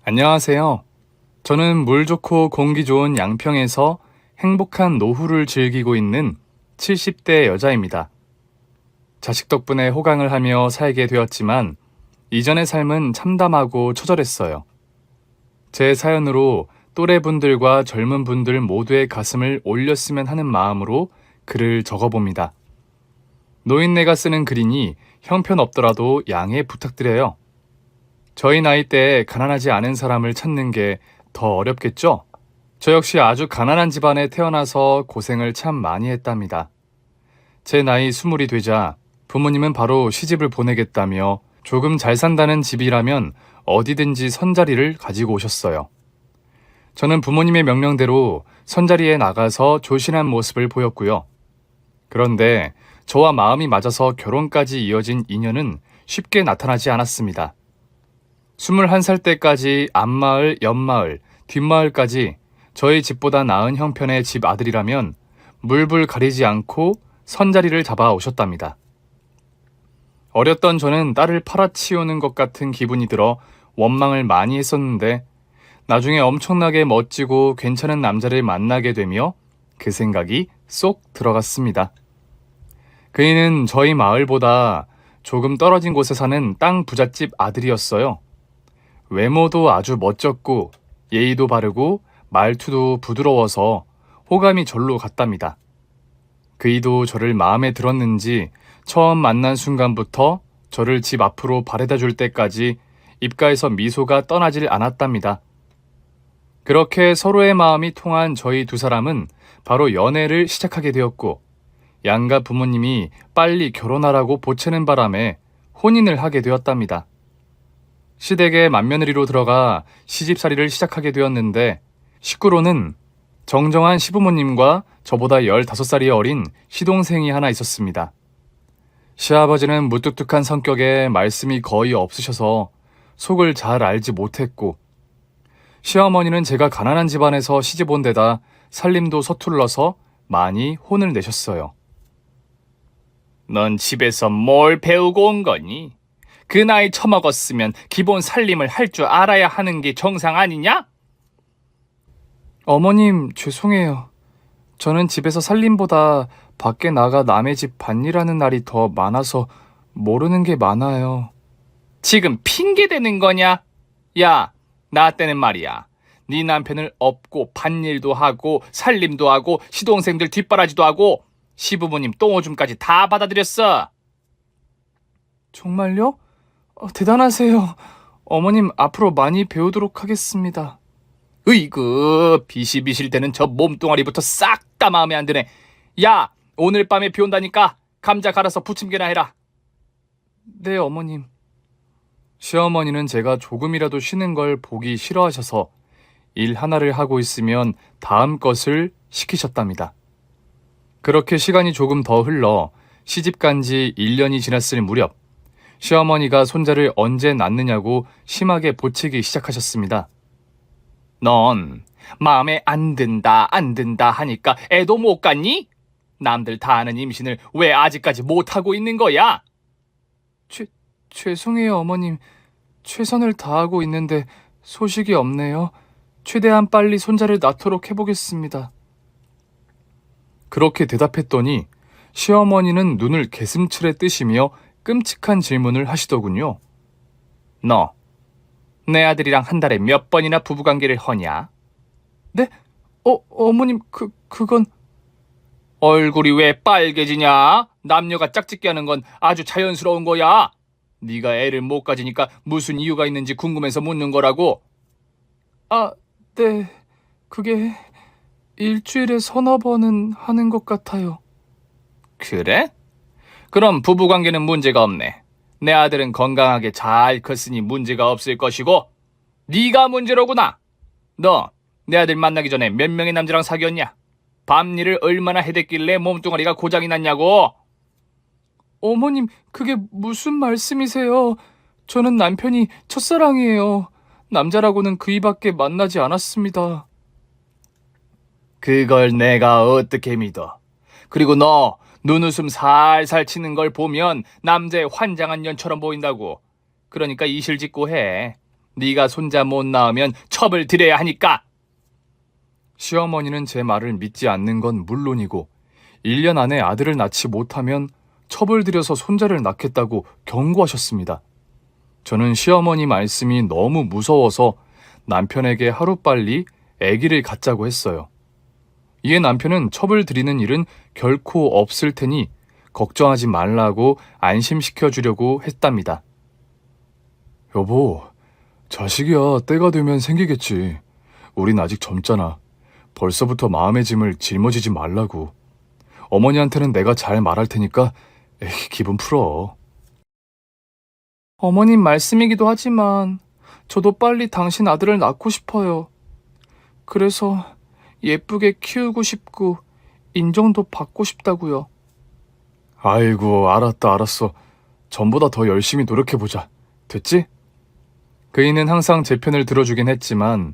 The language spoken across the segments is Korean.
안녕하세요. 저는 물 좋고 공기 좋은 양평에서 행복한 노후를 즐기고 있는 70대 여자입니다. 자식 덕분에 호강을 하며 살게 되었지만 이전의 삶은 참담하고 처절했어요. 제 사연으로 또래분들과 젊은 분들 모두의 가슴을 올렸으면 하는 마음으로 글을 적어봅니다. 노인네가 쓰는 글이니 형편없더라도 양해 부탁드려요. 저희 나이대에 가난하지 않은 사람을 찾는 게 더 어렵겠죠? 저 역시 아주 가난한 집안에 태어나서 고생을 참 많이 했답니다. 제 나이 20이 되자 부모님은 바로 시집을 보내겠다며 조금 잘 산다는 집이라면 어디든지 선자리를 가지고 오셨어요. 저는 부모님의 명령대로 선자리에 나가서 조신한 모습을 보였고요. 그런데 저와 마음이 맞아서 결혼까지 이어진 인연은 쉽게 나타나지 않았습니다. 21살 때까지 앞마을, 옆마을, 뒷마을까지 저희 집보다 나은 형편의 집 아들이라면 물불 가리지 않고 선자리를 잡아 오셨답니다. 어렸던 저는 딸을 팔아치우는 것 같은 기분이 들어 원망을 많이 했었는데 나중에 엄청나게 멋지고 괜찮은 남자를 만나게 되며 그 생각이 쏙 들어갔습니다. 그이는 저희 마을보다 조금 떨어진 곳에 사는 땅 부잣집 아들이었어요. 외모도 아주 멋졌고 예의도 바르고 말투도 부드러워서 호감이 절로 갔답니다. 그이도 저를 마음에 들었는지 처음 만난 순간부터 저를 집 앞으로 바래다 줄 때까지 입가에서 미소가 떠나질 않았답니다. 그렇게 서로의 마음이 통한 저희 두 사람은 바로 연애를 시작하게 되었고 양가 부모님이 빨리 결혼하라고 보채는 바람에 혼인을 하게 되었답니다. 시댁에 맏며느리로 들어가 시집살이를 시작하게 되었는데 식구로는 정정한 시부모님과 저보다 15살이 어린 시동생이 하나 있었습니다. 시아버지는 무뚝뚝한 성격에 말씀이 거의 없으셔서 속을 잘 알지 못했고 시어머니는 제가 가난한 집안에서 시집 온 데다 살림도 서툴러서 많이 혼을 내셨어요. 넌 집에서 뭘 배우고 온 거니? 그 나이 처먹었으면 기본 살림을 할 줄 알아야 하는 게 정상 아니냐? 어머님, 죄송해요. 저는 집에서 살림보다 밖에 나가 남의 집 밭일하는 날이 더 많아서 모르는 게 많아요. 지금 핑계대는 거냐? 야, 나 때는 말이야. 네 남편을 업고 밭일도 하고 살림도 하고 시동생들 뒷바라지도 하고 시부모님 똥오줌까지 다 받아들였어. 정말요? 대단하세요. 어머님, 앞으로 많이 배우도록 하겠습니다. 으이그 비실비실대는 저 몸뚱아리부터 싹 다 마음에 안 드네. 야, 오늘 밤에 비 온다니까 감자 갈아서 부침개나 해라. 네, 어머님. 시어머니는 제가 조금이라도 쉬는 걸 보기 싫어하셔서 일 하나를 하고 있으면 다음 것을 시키셨답니다. 그렇게 시간이 조금 더 흘러 시집 간 지 1년이 지났을 무렵 시어머니가 손자를 언제 낳느냐고 심하게 보채기 시작하셨습니다. 넌 마음에 안 든다 하니까 애도 못 갖니? 남들 다 아는 임신을 왜 아직까지 못하고 있는 거야? 죄송해요, 어머님. 최선을 다하고 있는데 소식이 없네요. 최대한 빨리 손자를 낳도록 해보겠습니다. 그렇게 대답했더니 시어머니는 눈을 개슴츠레 뜨시며 끔찍한 질문을 하시더군요. 너, 내 아들이랑 한 달에 몇 번이나 부부관계를 허냐? 네? 어머님, 그건... 얼굴이 왜 빨개지냐? 남녀가 짝짓기 하는 건 아주 자연스러운 거야. 네가 애를 못 가지니까 무슨 이유가 있는지 궁금해서 묻는 거라고. 네. 그게 일주일에 서너 번은 하는 것 같아요. 그래? 그럼 부부관계는 문제가 없네. 내 아들은 건강하게 잘 컸으니 문제가 없을 것이고 네가 문제로구나. 너 내 아들 만나기 전에 몇 명의 남자랑 사귀었냐? 밤일을 얼마나 해댔길래 몸뚱아리가 고장이 났냐고. 어머님, 그게 무슨 말씀이세요? 저는 남편이 첫사랑이에요. 남자라고는 그이밖에 만나지 않았습니다. 그걸 내가 어떻게 믿어? 그리고 너 눈웃음 살살 치는 걸 보면 남자의 환장한 년처럼 보인다고. 그러니까 이실직고 해. 네가 손자 못 낳으면 첩을 들여야 하니까. 시어머니는 제 말을 믿지 않는 건 물론이고 1년 안에 아들을 낳지 못하면 첩을 들여서 손자를 낳겠다고 경고하셨습니다. 저는 시어머니 말씀이 너무 무서워서 남편에게 하루빨리 아기를 갖자고 했어요. 이에 남편은 첩을 들이는 일은 결코 없을 테니 걱정하지 말라고 안심시켜 주려고 했답니다. 여보, 자식이야 때가 되면 생기겠지. 우린 아직 젊잖아. 벌써부터 마음의 짐을 짊어지지 말라고. 어머니한테는 내가 잘 말할 테니까 기분 풀어. 어머님 말씀이기도 하지만 저도 빨리 당신 아들을 낳고 싶어요. 그래서 예쁘게 키우고 싶고 인정도 받고 싶다고요. 아이고, 알았어. 전보다 더 열심히 노력해보자. 됐지? 그이는 항상 제 편을 들어주긴 했지만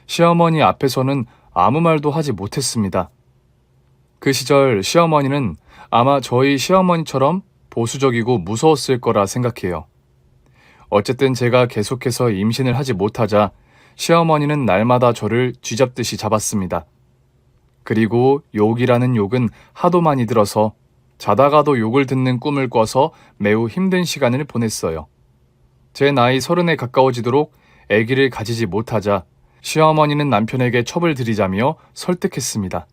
시어머니 앞에서는 아무 말도 하지 못했습니다. 그 시절 시어머니는 아마 저희 시어머니처럼 보수적이고 무서웠을 거라 생각해요. 어쨌든 제가 계속해서 임신을 하지 못하자 시어머니는 날마다 저를 쥐잡듯이 잡았습니다. 그리고 욕이라는 욕은 하도 많이 들어서 자다가도 욕을 듣는 꿈을 꿔서 매우 힘든 시간을 보냈어요. 제 나이 30에 가까워지도록 아기를 가지지 못하자 시어머니는 남편에게 첩을 들이자며 설득했습니다.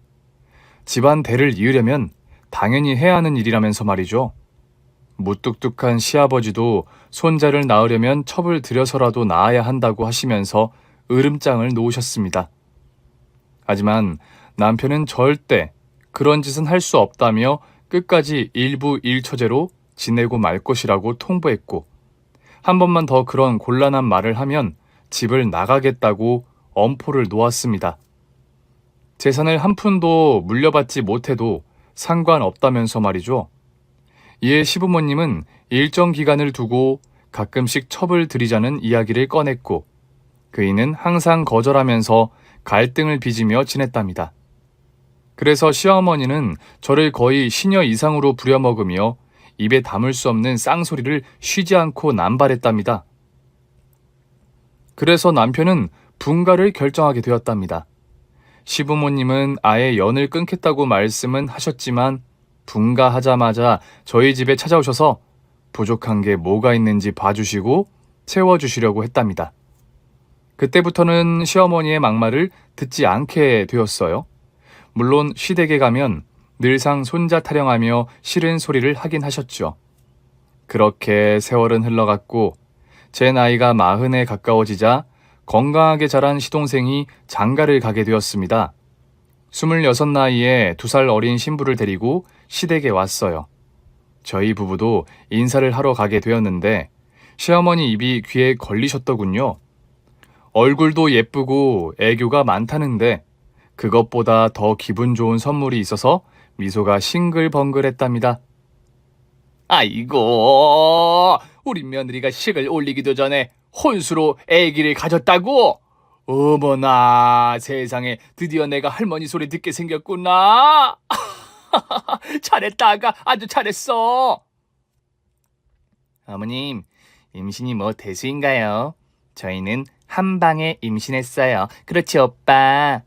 집안 대를 이으려면 당연히 해야 하는 일이라면서 말이죠. 무뚝뚝한 시아버지도 손자를 낳으려면 첩을 들여서라도 낳아야 한다고 하시면서 으름장을 놓으셨습니다. 하지만 남편은 절대 그런 짓은 할 수 없다며 끝까지 일부일처제로 지내고 말 것이라고 통보했고, 한 번만 더 그런 곤란한 말을 하면 집을 나가겠다고 엄포를 놓았습니다. 재산을 한 푼도 물려받지 못해도 상관없다면서 말이죠. 이에 시부모님은 일정 기간을 두고 가끔씩 첩을 들이자는 이야기를 꺼냈고, 그이는 항상 거절하면서 갈등을 빚으며 지냈답니다. 그래서 시어머니는 저를 거의 시녀 이상으로 부려먹으며 입에 담을 수 없는 쌍소리를 쉬지 않고 남발했답니다. 그래서 남편은 분가를 결정하게 되었답니다. 시부모님은 아예 연을 끊겠다고 말씀은 하셨지만 분가하자마자 저희 집에 찾아오셔서 부족한 게 뭐가 있는지 봐주시고 채워주시려고 했답니다. 그때부터는 시어머니의 막말을 듣지 않게 되었어요. 물론 시댁에 가면 늘상 손자 타령하며 싫은 소리를 하긴 하셨죠. 그렇게 세월은 흘러갔고 제 나이가 40에 가까워지자 건강하게 자란 시동생이 장가를 가게 되었습니다. 26 나이에 2살 어린 신부를 데리고 시댁에 왔어요. 저희 부부도 인사를 하러 가게 되었는데 시어머니 입이 귀에 걸리셨더군요. 얼굴도 예쁘고 애교가 많다는데 그것보다 더 기분 좋은 선물이 있어서 미소가 싱글벙글했답니다. 아이고, 우리 며느리가 식을 올리기도 전에 혼수로 아기를 가졌다고? 어머나, 세상에 드디어 내가 할머니 소리 듣게 생겼구나. 잘했다, 아가. 아주 잘했어. 어머님, 임신이 뭐 대수인가요? 저희는 한 방에 임신했어요. 그렇지, 오빠?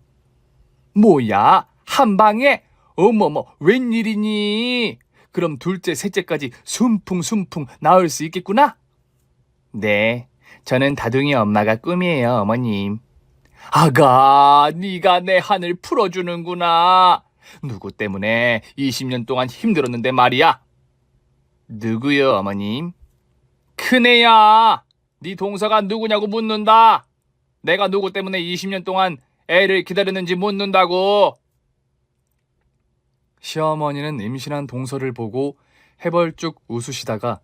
뭐야? 한 방에? 어머머, 웬일이니? 그럼 둘째, 셋째까지 순풍순풍 낳을 수 있겠구나? 네, 저는 다둥이 엄마가 꿈이에요, 어머님. 아가, 네가 내 한을 풀어주는구나. 누구 때문에 20년 동안 힘들었는데 말이야. 누구요, 어머님? 큰애야. 네 동서가 누구냐고 묻는다. 내가 누구 때문에 20년 동안 애를 기다렸는지 묻는다고. 시어머니는 임신한 동서를 보고 해벌쭉 웃으시다가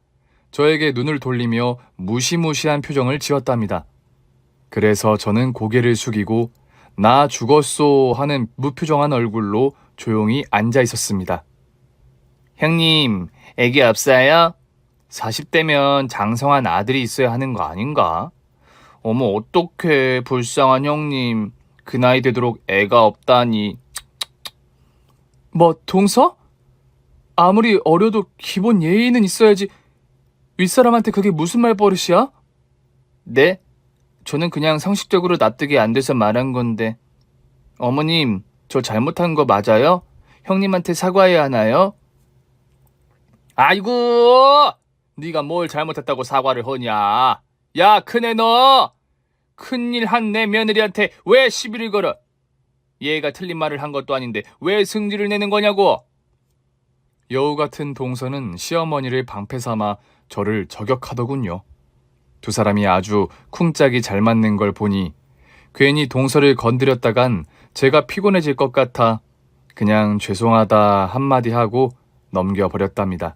저에게 눈을 돌리며 무시무시한 표정을 지었답니다. 그래서 저는 고개를 숙이고 나 죽었소 하는 무표정한 얼굴로 조용히 앉아 있었습니다. 형님, 애기 없어요? 40대면 장성한 아들이 있어야 하는 거 아닌가? 어머, 어떡해, 불쌍한 형님. 그 나이 되도록 애가 없다니. 뭐, 동서? 아무리 어려도 기본 예의는 있어야지. 윗사람한테 그게 무슨 말버릇이야? 네? 저는 그냥 상식적으로 납득이 안 돼서 말한 건데. 어머님, 저 잘못한 거 맞아요? 형님한테 사과해야 하나요? 아이고! 네가 뭘 잘못했다고 사과를 하냐? 야, 큰애 너! 큰일 한 내 며느리한테 왜 시비를 걸어? 얘가 틀린 말을 한 것도 아닌데 왜 승질을 내는 거냐고? 여우 같은 동서는 시어머니를 방패 삼아 저를 저격하더군요. 두 사람이 아주 쿵짝이 잘 맞는 걸 보니 괜히 동서를 건드렸다간 제가 피곤해질 것 같아 그냥 죄송하다 한마디 하고 넘겨버렸답니다.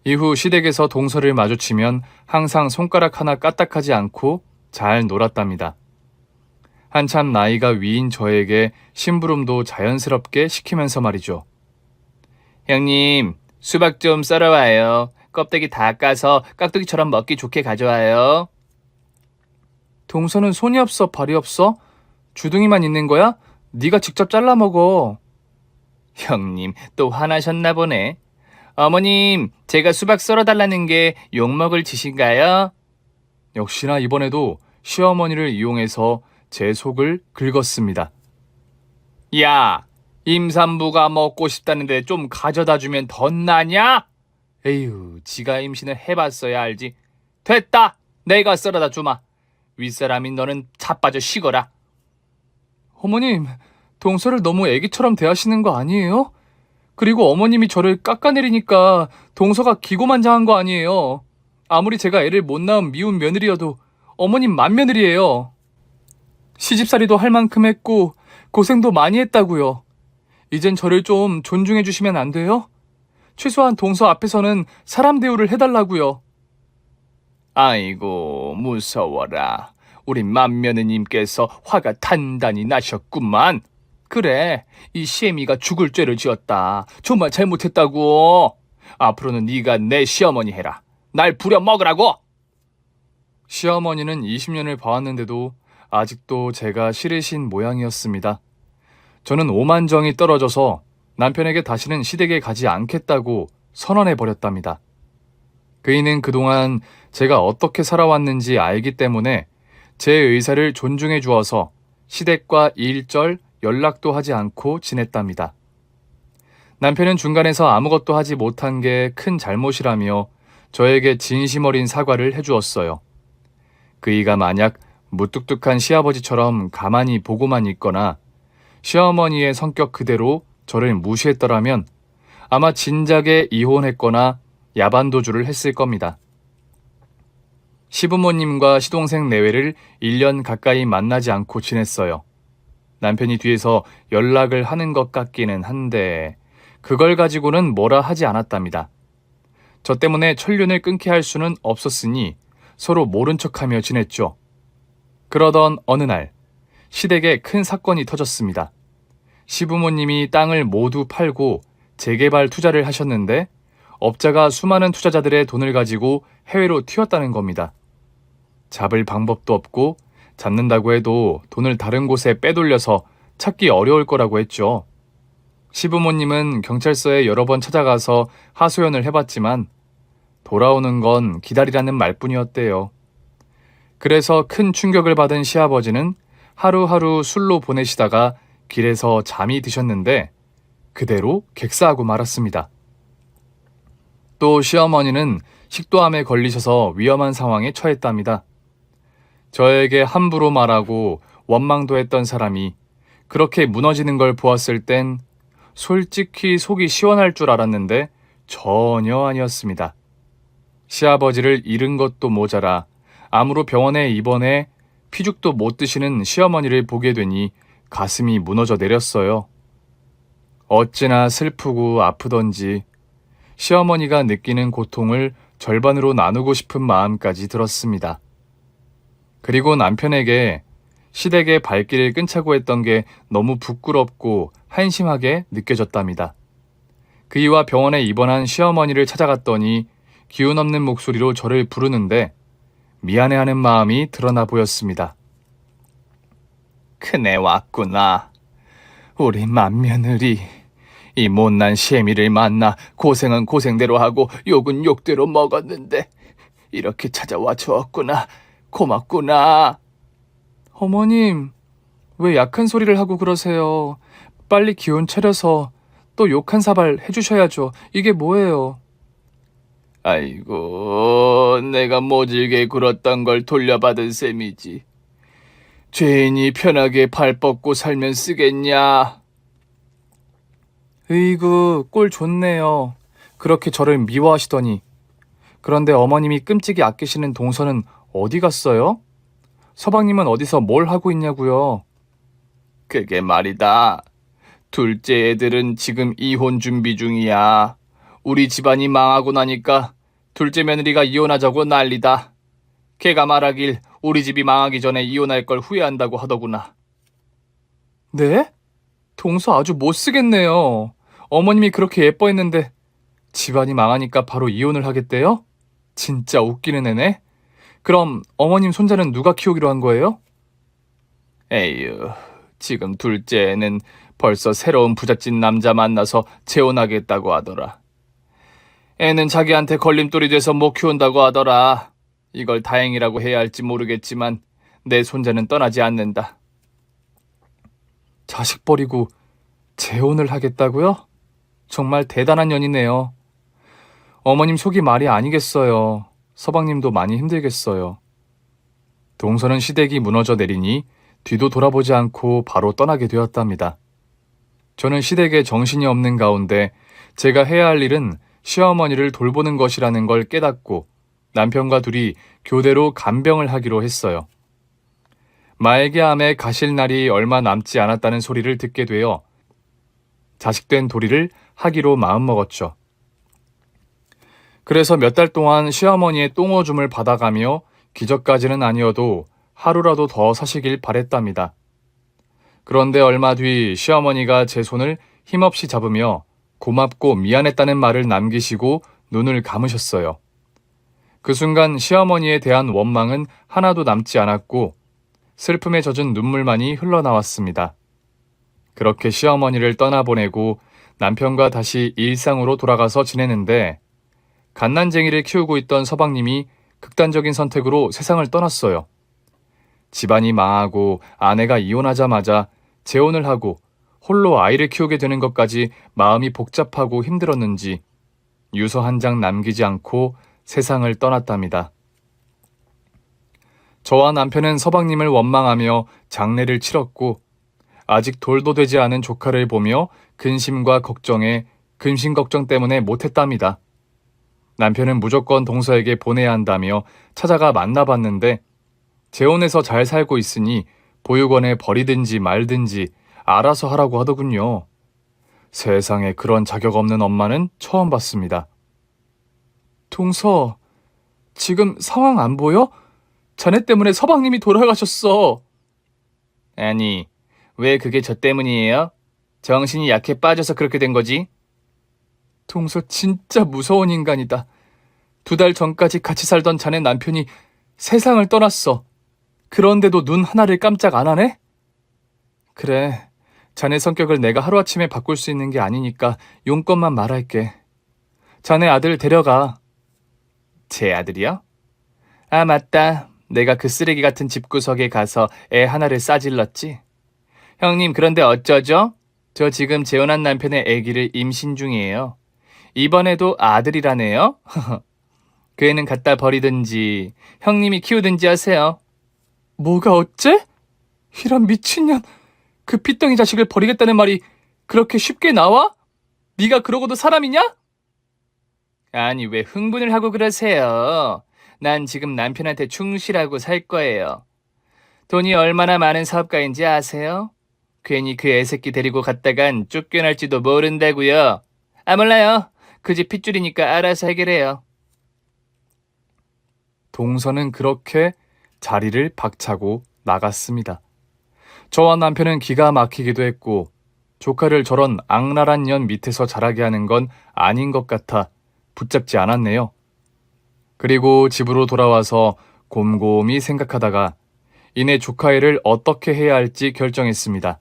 이후 시댁에서 동서를 마주치면 항상 손가락 하나 까딱하지 않고 잘 놀았답니다. 한참 나이가 위인 저에게 심부름도 자연스럽게 시키면서 말이죠. 형님, 수박 좀 썰어와요. 껍데기 다 까서 깍두기처럼 먹기 좋게 가져와요. 동서는 손이 없어 발이 없어? 주둥이만 있는 거야? 네가 직접 잘라 먹어. 형님, 또 화나셨나 보네. 어머님, 제가 수박 썰어달라는 게 욕먹을 짓인가요? 역시나 이번에도 시어머니를 이용해서 제 속을 긁었습니다. 야, 임산부가 먹고 싶다는데 좀 가져다 주면 덧나냐? 에휴, 지가 임신을 해봤어야 알지. 됐다, 내가 썰어다 주마. 윗사람이 너는 자빠져 쉬거라. 어머님, 동서를 너무 애기처럼 대하시는 거 아니에요? 그리고 어머님이 저를 깎아내리니까 동서가 기고만장한 거 아니에요. 아무리 제가 애를 못 낳은 미운 며느리여도 어머님 맏며느리예요. 시집살이도 할 만큼 했고 고생도 많이 했다고요. 이젠 저를 좀 존중해 주시면 안 돼요? 최소한 동서 앞에서는 사람 대우를 해달라고요. 아이고, 무서워라. 우리 맏며느님께서 화가 단단히 나셨구만. 그래, 이 시애미가 죽을 죄를 지었다. 정말 잘못했다고. 앞으로는 네가 내 시어머니 해라. 날 부려먹으라고. 시어머니는 20년을 봐왔는데도 아직도 제가 싫으신 모양이었습니다. 저는 오만정이 떨어져서 남편에게 다시는 시댁에 가지 않겠다고 선언해버렸답니다. 그이는 그동안 제가 어떻게 살아왔는지 알기 때문에 제 의사를 존중해 주어서 시댁과 일절 연락도 하지 않고 지냈답니다. 남편은 중간에서 아무것도 하지 못한 게 큰 잘못이라며 저에게 진심 어린 사과를 해주었어요. 그이가 만약 무뚝뚝한 시아버지처럼 가만히 보고만 있거나 시어머니의 성격 그대로 저를 무시했더라면 아마 진작에 이혼했거나 야반도주를 했을 겁니다. 시부모님과 시동생 내외를 1년 가까이 만나지 않고 지냈어요. 남편이 뒤에서 연락을 하는 것 같기는 한데 그걸 가지고는 뭐라 하지 않았답니다. 저 때문에 천륜을 끊게 할 수는 없었으니 서로 모른 척하며 지냈죠. 그러던 어느 날 시댁에 큰 사건이 터졌습니다. 시부모님이 땅을 모두 팔고 재개발 투자를 하셨는데 업자가 수많은 투자자들의 돈을 가지고 해외로 튀었다는 겁니다. 잡을 방법도 없고 잡는다고 해도 돈을 다른 곳에 빼돌려서 찾기 어려울 거라고 했죠. 시부모님은 경찰서에 여러 번 찾아가서 하소연을 해봤지만 돌아오는 건 기다리라는 말뿐이었대요. 그래서 큰 충격을 받은 시아버지는 하루하루 술로 보내시다가 길에서 잠이 드셨는데 그대로 객사하고 말았습니다. 또 시어머니는 식도암에 걸리셔서 위험한 상황에 처했답니다. 저에게 함부로 말하고 원망도 했던 사람이 그렇게 무너지는 걸 보았을 땐 솔직히 속이 시원할 줄 알았는데 전혀 아니었습니다. 시아버지를 잃은 것도 모자라 암으로 병원에 입원해 피죽도 못 드시는 시어머니를 보게 되니 가슴이 무너져 내렸어요. 어찌나 슬프고 아프던지 시어머니가 느끼는 고통을 절반으로 나누고 싶은 마음까지 들었습니다. 그리고 남편에게 시댁의 발길을 끊자고 했던 게 너무 부끄럽고 한심하게 느껴졌답니다. 그이와 병원에 입원한 시어머니를 찾아갔더니 기운 없는 목소리로 저를 부르는데 미안해하는 마음이 드러나 보였습니다. 큰애 왔구나. 우리 맏며느리. 이 못난 시애미를 만나 고생은 고생대로 하고 욕은 욕대로 먹었는데 이렇게 찾아와 주었구나. 고맙구나. 어머님, 왜 약한 소리를 하고 그러세요? 빨리 기운 차려서 또 욕 한 사발 해주셔야죠. 이게 뭐예요? 아이고, 내가 모질게 굴었던 걸 돌려받은 셈이지. 죄인이 편하게 발 뻗고 살면 쓰겠냐? 으이구, 꼴 좋네요. 그렇게 저를 미워하시더니. 그런데 어머님이 끔찍이 아끼시는 동서는 어디 갔어요? 서방님은 어디서 뭘 하고 있냐고요? 그게 말이다. 둘째 애들은 지금 이혼 준비 중이야. 우리 집안이 망하고 나니까 둘째 며느리가 이혼하자고 난리다. 걔가 말하길 우리 집이 망하기 전에 이혼할 걸 후회한다고 하더구나. 네? 동서 아주 못쓰겠네요. 어머님이 그렇게 예뻐했는데 집안이 망하니까 바로 이혼을 하겠대요? 진짜 웃기는 애네. 그럼 어머님 손자는 누가 키우기로 한 거예요? 에휴, 지금 둘째 애는 벌써 새로운 부잣집 남자 만나서 재혼하겠다고 하더라. 애는 자기한테 걸림돌이 돼서 못 키운다고 하더라. 이걸 다행이라고 해야 할지 모르겠지만 내 손자는 떠나지 않는다. 자식 버리고 재혼을 하겠다고요? 정말 대단한 년이네요. 어머님 속이 말이 아니겠어요. 서방님도 많이 힘들겠어요. 동서는 시댁이 무너져 내리니 뒤도 돌아보지 않고 바로 떠나게 되었답니다. 저는 시댁에 정신이 없는 가운데 제가 해야 할 일은 시어머니를 돌보는 것이라는 걸 깨닫고 남편과 둘이 교대로 간병을 하기로 했어요. 말개암에 가실 날이 얼마 남지 않았다는 소리를 듣게 되어 자식된 도리를 하기로 마음먹었죠. 그래서 몇 달 동안 시어머니의 똥오줌을 받아가며 기적까지는 아니어도 하루라도 더 사시길 바랬답니다. 그런데 얼마 뒤 시어머니가 제 손을 힘없이 잡으며 고맙고 미안했다는 말을 남기시고 눈을 감으셨어요. 그 순간 시어머니에 대한 원망은 하나도 남지 않았고 슬픔에 젖은 눈물만이 흘러나왔습니다. 그렇게 시어머니를 떠나보내고 남편과 다시 일상으로 돌아가서 지내는데 갓난쟁이를 키우고 있던 서방님이 극단적인 선택으로 세상을 떠났어요. 집안이 망하고 아내가 이혼하자마자 재혼을 하고 홀로 아이를 키우게 되는 것까지 마음이 복잡하고 힘들었는지 유서 한 장 남기지 않고 세상을 떠났답니다. 저와 남편은 서방님을 원망하며 장례를 치렀고 아직 돌도 되지 않은 조카를 보며 근심과 걱정에 근심 걱정 때문에 못했답니다. 남편은 무조건 동서에게 보내야 한다며 찾아가 만나봤는데 재혼해서 잘 살고 있으니 보육원에 버리든지 말든지 알아서 하라고 하더군요. 세상에 그런 자격 없는 엄마는 처음 봤습니다. 동서, 지금 상황 안 보여? 자네 때문에 서방님이 돌아가셨어. 아니, 왜 그게 저 때문이에요? 정신이 약해 빠져서 그렇게 된 거지? 동서 진짜 무서운 인간이다. 2달 전까지 같이 살던 자네 남편이 세상을 떠났어. 그런데도 눈 하나를 깜짝 안 하네? 그래, 자네 성격을 내가 하루아침에 바꿀 수 있는 게 아니니까 용건만 말할게. 자네 아들 데려가. 제 아들이요? 아, 맞다. 내가 그 쓰레기 같은 집구석에 가서 애 하나를 싸질렀지. 형님, 그런데 어쩌죠? 저 지금 재혼한 남편의 아기를 임신 중이에요. 이번에도 아들이라네요. 그 애는 갖다 버리든지 형님이 키우든지 하세요. 뭐가 어째? 이런 미친년, 그 피덩이 자식을 버리겠다는 말이 그렇게 쉽게 나와? 네가 그러고도 사람이냐? 아니, 왜 흥분을 하고 그러세요? 난 지금 남편한테 충실하고 살 거예요. 돈이 얼마나 많은 사업가인지 아세요? 괜히 그 애새끼 데리고 갔다간 쫓겨날지도 모른다고요. 아, 몰라요. 그 집 핏줄이니까 알아서 해결해요. 동서는 그렇게 자리를 박차고 나갔습니다. 저와 남편은 기가 막히기도 했고 조카를 저런 악랄한 년 밑에서 자라게 하는 건 아닌 것 같아 붙잡지 않았네요. 그리고 집으로 돌아와서 곰곰이 생각하다가 이내 조카애를 어떻게 해야 할지 결정했습니다.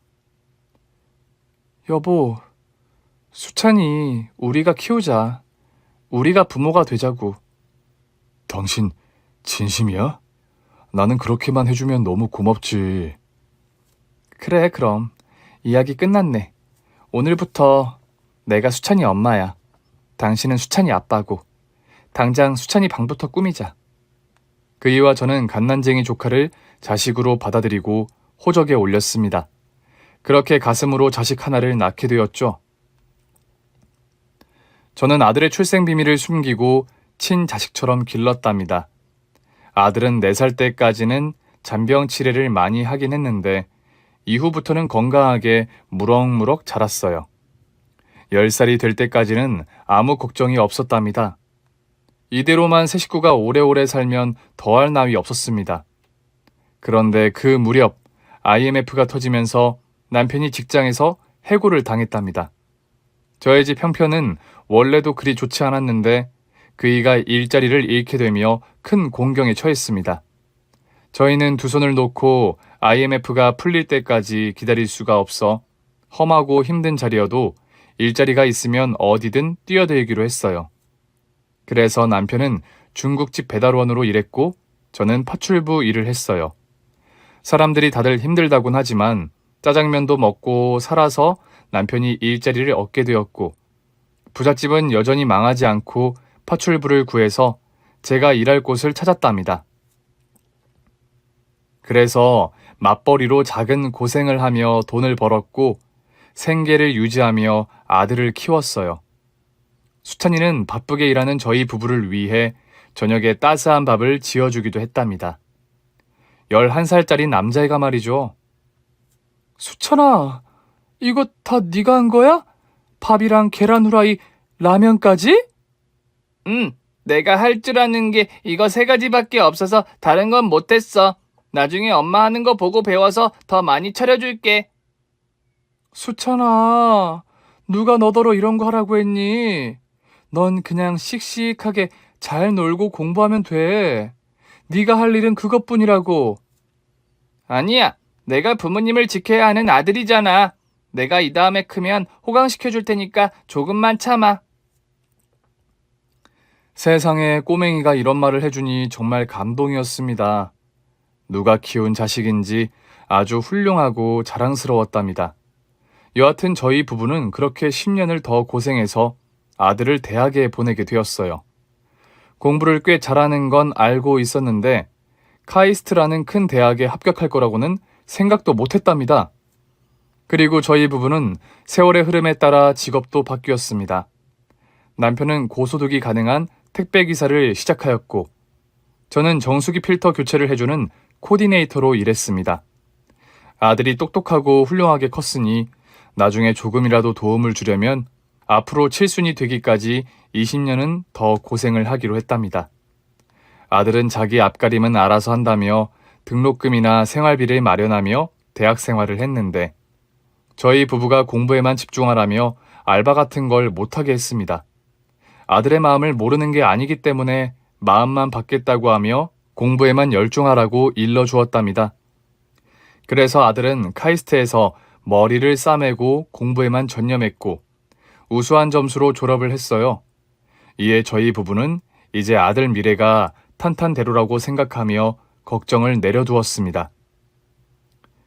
여보, 수찬이 우리가 키우자. 우리가 부모가 되자고. 당신 진심이야? 나는 그렇게만 해주면 너무 고맙지. 그래, 그럼. 이야기 끝났네. 오늘부터 내가 수찬이 엄마야. 당신은 수찬이 아빠고. 당장 수찬이 방부터 꾸미자. 그이와 저는 갓난쟁이 조카를 자식으로 받아들이고 호적에 올렸습니다. 그렇게 가슴으로 자식 하나를 낳게 되었죠. 저는 아들의 출생 비밀을 숨기고 친자식처럼 길렀답니다. 아들은 4살 때까지는 잔병 치레를 많이 하긴 했는데 이후부터는 건강하게 무럭무럭 자랐어요. 10살이 될 때까지는 아무 걱정이 없었답니다. 이대로만 새 식구가 오래오래 살면 더할 나위 없었습니다. 그런데 그 무렵 IMF가 터지면서 남편이 직장에서 해고를 당했답니다. 저의 집 형편은 원래도 그리 좋지 않았는데 그이가 일자리를 잃게 되며 큰 공경에 처했습니다. 저희는 두 손을 놓고 IMF가 풀릴 때까지 기다릴 수가 없어 험하고 힘든 자리여도 일자리가 있으면 어디든 뛰어들기로 했어요. 그래서 남편은 중국집 배달원으로 일했고 저는 파출부 일을 했어요. 사람들이 다들 힘들다곤 하지만 짜장면도 먹고 살아서 남편이 일자리를 얻게 되었고 부잣집은 여전히 망하지 않고 파출부를 구해서 제가 일할 곳을 찾았답니다. 그래서 맞벌이로 작은 고생을 하며 돈을 벌었고 생계를 유지하며 아들을 키웠어요. 수찬이는 바쁘게 일하는 저희 부부를 위해 저녁에 따스한 밥을 지어주기도 했답니다. 11살짜리 남자애가 말이죠. 수찬아, 이거 다 네가 한 거야? 밥이랑 계란 후라이, 라면까지? 내가 할 줄 아는 게 이거 3가지밖에 없어서 다른 건 못했어. 나중에 엄마 하는 거 보고 배워서 더 많이 차려줄게. 수찬아, 누가 너더러 이런 거 하라고 했니? 넌 그냥 씩씩하게 잘 놀고 공부하면 돼. 네가 할 일은 그것뿐이라고. 아니야, 내가 부모님을 지켜야 하는 아들이잖아. 내가 이 다음에 크면 호강시켜줄 테니까 조금만 참아. 세상에 꼬맹이가 이런 말을 해주니 정말 감동이었습니다. 누가 키운 자식인지 아주 훌륭하고 자랑스러웠답니다. 여하튼 저희 부부는 그렇게 10년을 더 고생해서 아들을 대학에 보내게 되었어요. 공부를 꽤 잘하는 건 알고 있었는데 카이스트라는 큰 대학에 합격할 거라고는 생각도 못했답니다. 그리고 저희 부부는 세월의 흐름에 따라 직업도 바뀌었습니다. 남편은 고소득이 가능한 택배기사를 시작하였고 저는 정수기 필터 교체를 해주는 코디네이터로 일했습니다. 아들이 똑똑하고 훌륭하게 컸으니 나중에 조금이라도 도움을 주려면 앞으로 7순이 되기까지 20년은 더 고생을 하기로 했답니다. 아들은 자기 앞가림은 알아서 한다며 등록금이나 생활비를 마련하며 대학 생활을 했는데 저희 부부가 공부에만 집중하라며 알바 같은 걸 못하게 했습니다. 아들의 마음을 모르는 게 아니기 때문에 마음만 받겠다고 하며 공부에만 열중하라고 일러주었답니다. 그래서 아들은 카이스트에서 머리를 싸매고 공부에만 전념했고 우수한 점수로 졸업을 했어요. 이에 저희 부부는 이제 아들 미래가 탄탄대로라고 생각하며 걱정을 내려두었습니다.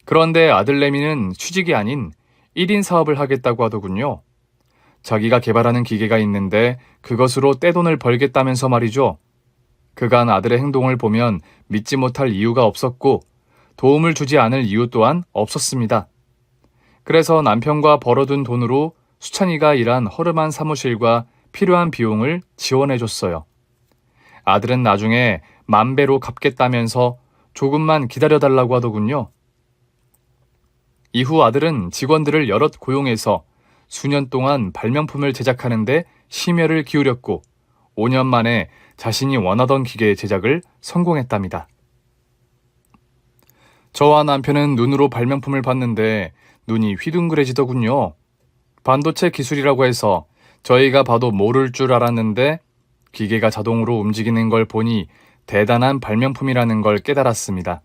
그런데 아들 레미는 취직이 아닌 1인 사업을 하겠다고 하더군요. 자기가 개발하는 기계가 있는데 그것으로 떼돈을 벌겠다면서 말이죠. 그간 아들의 행동을 보면 믿지 못할 이유가 없었고 도움을 주지 않을 이유 또한 없었습니다. 그래서 남편과 벌어둔 돈으로 수찬이가 일한 허름한 사무실과 필요한 비용을 지원해줬어요. 아들은 나중에 10,000배로 갚겠다면서 조금만 기다려달라고 하더군요. 이후 아들은 직원들을 여럿 고용해서 수년 동안 발명품을 제작하는데 심혈을 기울였고 5년 만에 자신이 원하던 기계의 제작을 성공했답니다. 저와 남편은 눈으로 발명품을 봤는데 눈이 휘둥그레지더군요. 반도체 기술이라고 해서 저희가 봐도 모를 줄 알았는데 기계가 자동으로 움직이는 걸 보니 대단한 발명품이라는 걸 깨달았습니다.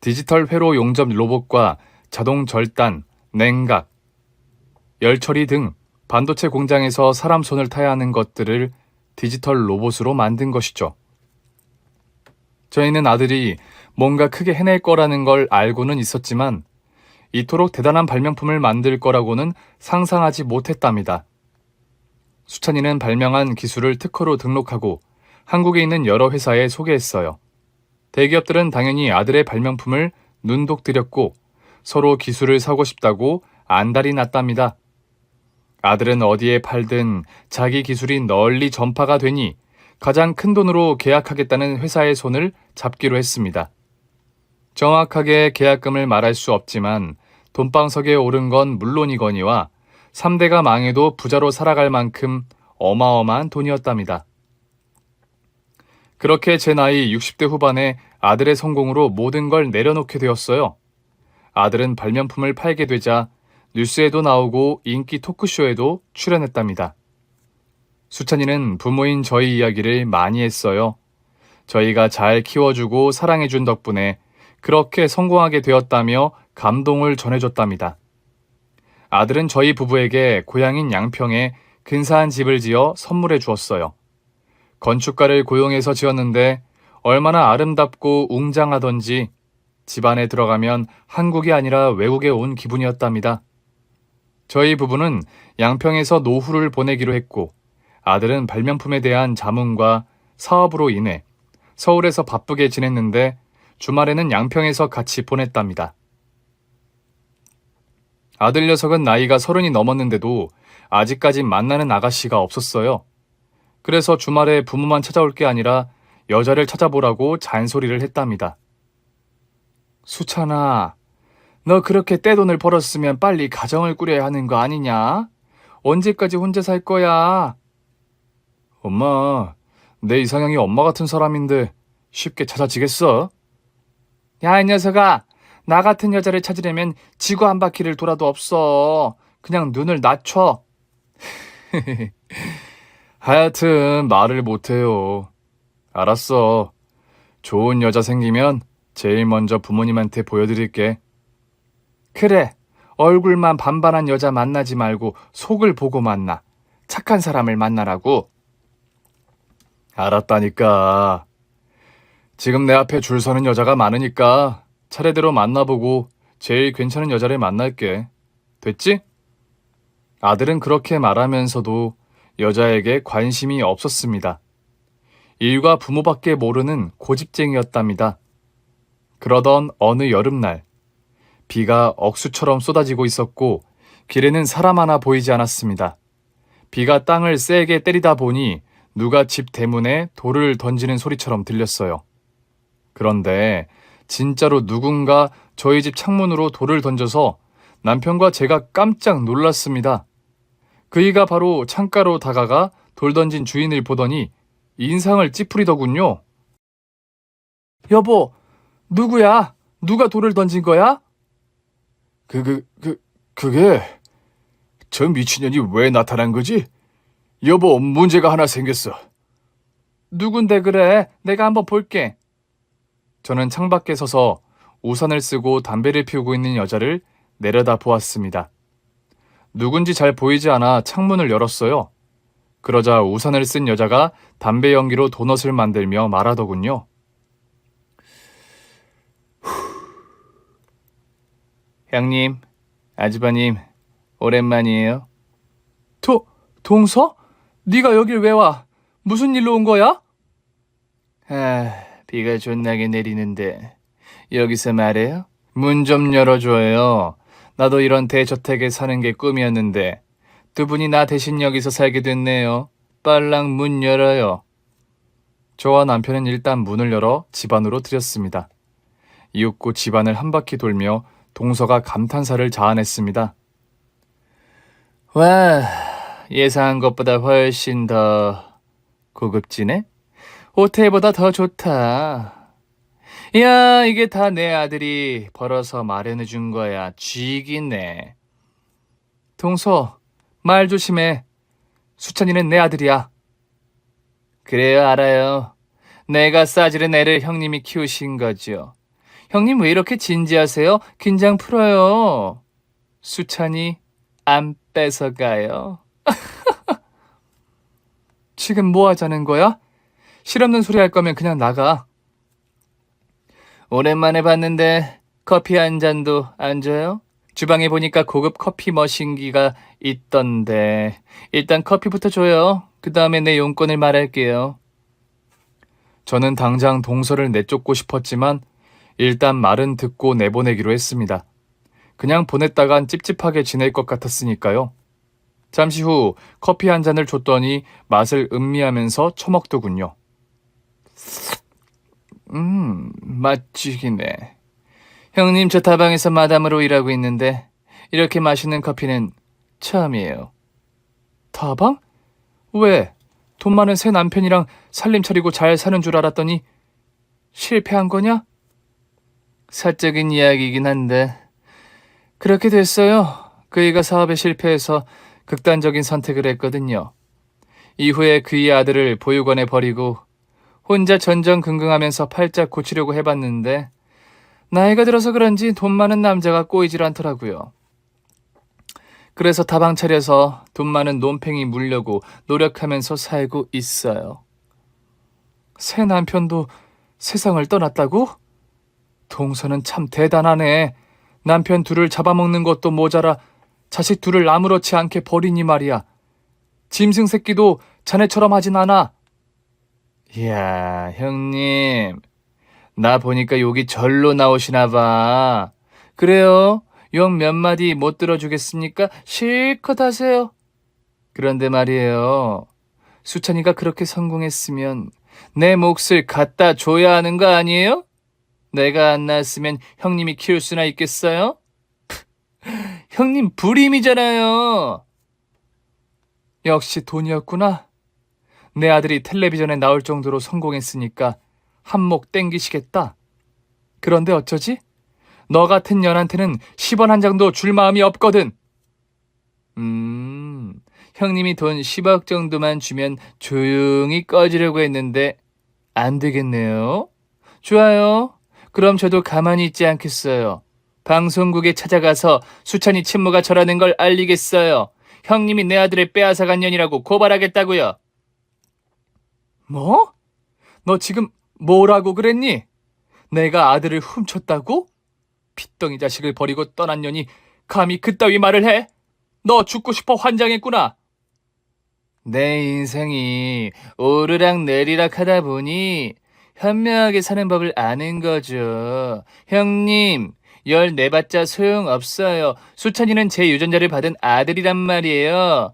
디지털 회로 용접 로봇과 자동 절단, 냉각, 열처리 등 반도체 공장에서 사람 손을 타야 하는 것들을 디지털 로봇으로 만든 것이죠. 저희는 아들이 뭔가 크게 해낼 거라는 걸 알고는 있었지만 이토록 대단한 발명품을 만들 거라고는 상상하지 못했답니다. 수찬이는 발명한 기술을 특허로 등록하고 한국에 있는 여러 회사에 소개했어요. 대기업들은 당연히 아들의 발명품을 눈독 들였고 서로 기술을 사고 싶다고 안달이 났답니다. 아들은 어디에 팔든 자기 기술이 널리 전파가 되니 가장 큰 돈으로 계약하겠다는 회사의 손을 잡기로 했습니다. 정확하게 계약금을 말할 수 없지만 돈방석에 오른 건 물론이거니와 3대가 망해도 부자로 살아갈 만큼 어마어마한 돈이었답니다. 그렇게 제 나이 60대 후반에 아들의 성공으로 모든 걸 내려놓게 되었어요. 아들은 발명품을 팔게 되자 뉴스에도 나오고 인기 토크쇼에도 출연했답니다. 수찬이는 부모인 저희 이야기를 많이 했어요. 저희가 잘 키워주고 사랑해준 덕분에 그렇게 성공하게 되었다며 감동을 전해줬답니다. 아들은 저희 부부에게 고향인 양평에 근사한 집을 지어 선물해 주었어요. 건축가를 고용해서 지었는데 얼마나 아름답고 웅장하던지 집안에 들어가면 한국이 아니라 외국에 온 기분이었답니다. 저희 부부는 양평에서 노후를 보내기로 했고 아들은 발명품에 대한 자문과 사업으로 인해 서울에서 바쁘게 지냈는데 주말에는 양평에서 같이 보냈답니다. 아들 녀석은 나이가 30이 넘었는데도 아직까지 만나는 아가씨가 없었어요. 그래서 주말에 부모만 찾아올 게 아니라 여자를 찾아보라고 잔소리를 했답니다. 수찬아, 너 그렇게 떼돈을 벌었으면 빨리 가정을 꾸려야 하는 거 아니냐? 언제까지 혼자 살 거야? 엄마, 내 이상형이 엄마 같은 사람인데 쉽게 찾아지겠어? 야, 이 녀석아, 나 같은 여자를 찾으려면 지구 한 바퀴를 돌아도 없어. 그냥 눈을 낮춰. 하여튼 말을 못해요. 알았어. 좋은 여자 생기면 제일 먼저 부모님한테 보여드릴게. 그래, 얼굴만 반반한 여자 만나지 말고 속을 보고 만나. 착한 사람을 만나라고. 알았다니까. 지금 내 앞에 줄 서는 여자가 많으니까 차례대로 만나보고 제일 괜찮은 여자를 만날게. 됐지? 아들은 그렇게 말하면서도 여자에게 관심이 없었습니다. 일과 부모밖에 모르는 고집쟁이였답니다. 그러던 어느 여름날, 비가 억수처럼 쏟아지고 있었고 길에는 사람 하나 보이지 않았습니다. 비가 땅을 세게 때리다 보니 누가 집 대문에 돌을 던지는 소리처럼 들렸어요. 그런데 진짜로 누군가 저희 집 창문으로 돌을 던져서 남편과 제가 깜짝 놀랐습니다. 그이가 바로 창가로 다가가 돌 던진 주인을 보더니 인상을 찌푸리더군요. 여보, 누구야? 누가 돌을 던진 거야? 그게 저 미친년이 왜 나타난 거지? 여보, 문제가 하나 생겼어. 누군데 그래? 내가 한번 볼게. 저는 창밖에 서서 우산을 쓰고 담배를 피우고 있는 여자를 내려다 보았습니다. 누군지 잘 보이지 않아 창문을 열었어요. 그러자 우산을 쓴 여자가 담배 연기로 도넛을 만들며 말하더군요. 형님, 아주버님, 오랜만이에요. 동서? 네가 여길 왜 와? 무슨 일로 온 거야? 비가 존나게 내리는데 여기서 말해요? 문 좀 열어줘요. 나도 이런 대저택에 사는 게 꿈이었는데 두 분이 나 대신 여기서 살게 됐네요. 빨랑 문 열어요. 저와 남편은 일단 문을 열어 집 안으로 들였습니다. 이윽고 집안을 한 바퀴 돌며 동서가 감탄사를 자아냈습니다. 와, 예상한 것보다 훨씬 더 고급지네? 호텔보다 더 좋다. 야, 이게 다 내 아들이 벌어서 마련해 준 거야. 쥐기네. 동서, 말 조심해. 수찬이는 내 아들이야. 그래요, 알아요. 내가 싸지른 애를 형님이 키우신 거죠. 형님 왜 이렇게 진지하세요? 긴장 풀어요. 수찬이 안 뺏어가요. 지금 뭐 하자는 거야? 실없는 소리 할 거면 그냥 나가. 오랜만에 봤는데 커피 한 잔도 안 줘요? 주방에 보니까 고급 커피 머신기가 있던데 일단 커피부터 줘요. 그 다음에 내 용건을 말할게요. 저는 당장 동서를 내쫓고 싶었지만 일단 말은 듣고 내보내기로 했습니다. 그냥 보냈다간 찝찝하게 지낼 것 같았으니까요. 잠시 후 커피 한 잔을 줬더니 맛을 음미하면서 처먹더군요. 맛지기네. 형님, 저 다방에서 마담으로 일하고 있는데 이렇게 맛있는 커피는 처음이에요. 다방? 왜? 돈 많은 새 남편이랑 살림 차리고 잘 사는 줄 알았더니 실패한 거냐? 사적인 이야기이긴 한데 그렇게 됐어요. 그이가 사업에 실패해서 극단적인 선택을 했거든요. 이후에 그의 아들을 보육원에 버리고 혼자 전전긍긍하면서 팔자 고치려고 해봤는데 나이가 들어서 그런지 돈 많은 남자가 꼬이질 않더라고요. 그래서 다방 차려서 돈 많은 논팽이 물려고 노력하면서 살고 있어요. 새 남편도 세상을 떠났다고? 동서는 참 대단하네. 남편 둘을 잡아먹는 것도 모자라 자식 둘을 아무렇지 않게 버리니 말이야. 짐승 새끼도 자네처럼 하진 않아. 이야, 형님. 나 보니까 욕이 절로 나오시나 봐. 그래요? 욕 몇 마디 못 들어주겠습니까? 실컷 하세요. 그런데 말이에요. 수찬이가 그렇게 성공했으면 내 몫을 갖다 줘야 하는 거 아니에요? 내가 안 낳았으면 형님이 키울 수나 있겠어요? 형님 불임이잖아요. 역시 돈이었구나. 내 아들이 텔레비전에 나올 정도로 성공했으니까 한몫 땡기시겠다. 그런데 어쩌지? 너 같은 년한테는 10원 한 장도 줄 마음이 없거든. 형님이 돈 10억 정도만 주면 조용히 꺼지려고 했는데 안 되겠네요. 좋아요. 그럼 저도 가만히 있지 않겠어요. 방송국에 찾아가서 수찬이 친모가 저라는 걸 알리겠어요. 형님이 내 아들을 빼앗아간 년이라고 고발하겠다고요. 뭐? 너 지금 뭐라고 그랬니? 내가 아들을 훔쳤다고? 핏덩이 자식을 버리고 떠난 년이 감히 그따위 말을 해? 너 죽고 싶어 환장했구나. 내 인생이 오르락 내리락 하다 보니 현명하게 사는 법을 아는 거죠. 형님, 14봤자 소용없어요. 수찬이는 제 유전자를 받은 아들이란 말이에요.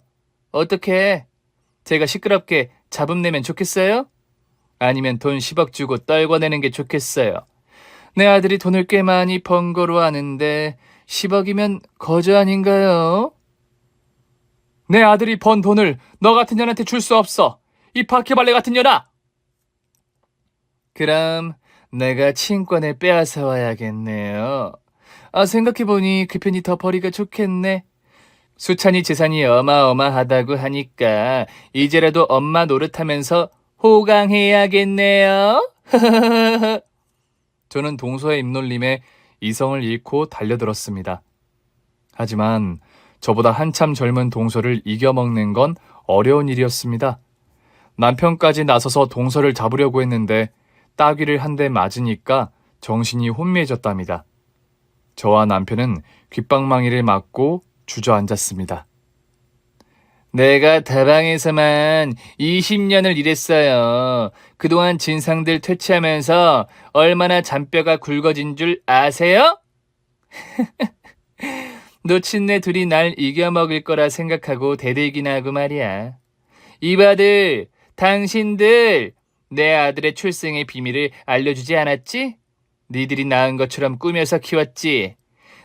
어떻게? 제가 시끄럽게 잡음 내면 좋겠어요? 아니면 돈 10억 주고 떨궈내는 게 좋겠어요? 내 아들이 돈을 꽤 많이 번 거로 아는데 10억이면 거저 아닌가요? 내 아들이 번 돈을 너 같은 년한테 줄 수 없어. 이 바퀴벌레 같은 년아! 그럼 내가 친권을 빼앗아 와야겠네요. 생각해보니 그 편이 더 벌이가 좋겠네. 수찬이 재산이 어마어마하다고 하니까 이제라도 엄마 노릇하면서 호강해야겠네요. 저는 동서의 입놀림에 이성을 잃고 달려들었습니다. 하지만 저보다 한참 젊은 동서를 이겨먹는 건 어려운 일이었습니다. 남편까지 나서서 동서를 잡으려고 했는데 따귀를 한 대 맞으니까 정신이 혼미해졌답니다. 저와 남편은 귓방망이를 맞고 주저앉았습니다. 내가 다방에서만 20년을 일했어요. 그동안 진상들 퇴치하면서 얼마나 잔뼈가 굵어진 줄 아세요? 놓친내 둘이 날 이겨먹을 거라 생각하고 대들기나 하고 말이야. 이봐들, 당신들 내 아들의 출생의 비밀을 알려주지 않았지? 니들이 낳은 것처럼 꾸며서 키웠지?